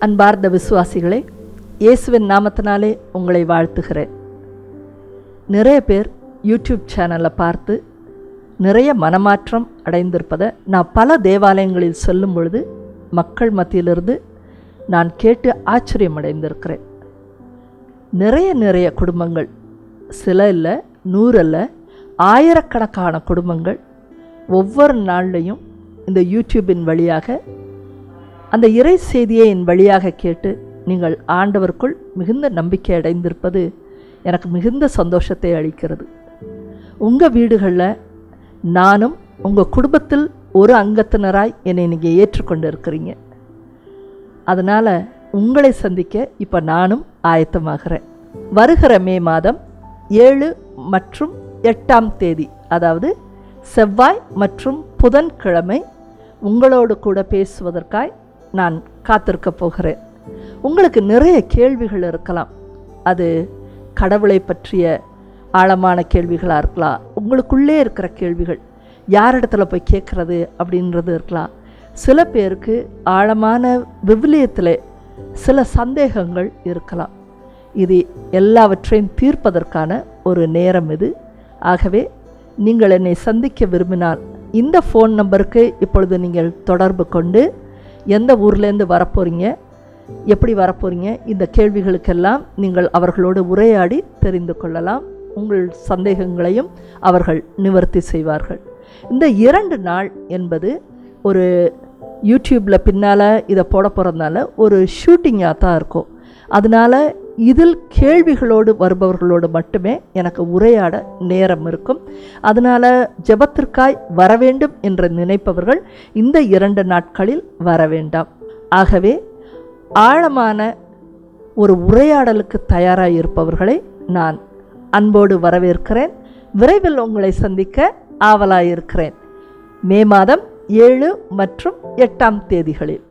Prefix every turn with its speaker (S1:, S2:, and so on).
S1: அன்பார்ந்த விசுவாசிகளே, இயேசுவின் நாமத்தினாலே உங்களை வாழ்த்துகிறேன். நிறைய பேர் யூடியூப் சேனலை பார்த்து நிறைய மனமாற்றம் அடைந்திருப்பதை நான் பல தேவாலயங்களில் சொல்லும் பொழுது மக்கள் மத்தியிலிருந்து நான் கேட்டு ஆச்சரியம் அடைந்திருக்கிறேன். நிறைய குடும்பங்கள், சில இல்லை, 100 அல்ல, ஆயிரக்கணக்கான குடும்பங்கள் ஒவ்வொரு நாள்லையும் இந்த யூடியூபின் வழியாக அந்த இறை செய்தியை என் வழியாக கேட்டு நீங்கள் ஆண்டவருக்குள் மிகுந்த நம்பிக்கை அடைந்திருப்பது எனக்கு மிகுந்த சந்தோஷத்தை அளிக்கிறது. உங்கள் வீடுகளில் நானும் உங்கள் குடும்பத்தில் ஒரு அங்கத்தினராய் என்னை நீங்கள் ஏற்றுக்கொண்டு இருக்கிறீங்க. அதனால் உங்களை சந்திக்க இப்போ நானும் ஆயத்தமாகிறேன். வருகிற மே மாதம் 7 மற்றும் 8ஆம் தேதி, அதாவது செவ்வாய் மற்றும் புதன்கிழமை உங்களோடு கூட பேசுவதற்காய் நான் காத்திருக்க போகிறேன். உங்களுக்கு நிறைய கேள்விகள் இருக்கலாம். அது கடவுளை பற்றிய ஆழமான கேள்விகளாக இருக்கலாம், உங்களுக்குள்ளே இருக்கிற கேள்விகள், யாரிடத்துல போய் கேட்குறது அப்படின்றது இருக்கலாம். சில பேருக்கு ஆழமான விவிலியத்தில் சில சந்தேகங்கள் இருக்கலாம். இது எல்லாவற்றையும் தீர்ப்பதற்கான ஒரு நேரம் இது. ஆகவே நீங்கள் என்னை சந்திக்க விரும்பினால் இந்த ஃபோன் நம்பருக்கு இப்பொழுது நீங்கள் தொடர்பு கொண்டு எந்த ஊர்லேருந்து வரப்போகிறீங்க, எப்படி வரப்போகிறீங்க, இந்த கேள்விகளுக்கெல்லாம் நீங்கள் அவர்களோடு உரையாடி தெரிந்து கொள்ளலாம். உங்கள் சந்தேகங்களையும் அவர்கள் நிவர்த்தி செய்வார்கள். இந்த 2 நாள் என்பது ஒரு யூடியூப்பில் பின்னால் இதை போட போகிறதுனால ஒரு ஷூட்டிங்காக தான் இருக்கும். அதனால் இதில் கேள்விகளோடு வருபவர்களோடு மட்டுமே எனக்கு உரையாட நேரம் இருக்கும். அதனால் ஜெபத்திற்காய் வர வேண்டும் என்று நினைப்பவர்கள் இந்த 2 நாட்களில் வர வேண்டாம். ஆகவே ஆழமான ஒரு உரையாடலுக்கு தயாராக இருப்பவர்களை நான் அன்போடு வரவேற்கிறேன். விரைவில் உங்களை சந்திக்க ஆவலாயிருக்கிறேன். மே மாதம் 7 மற்றும் 8ஆம் தேதிகளில்.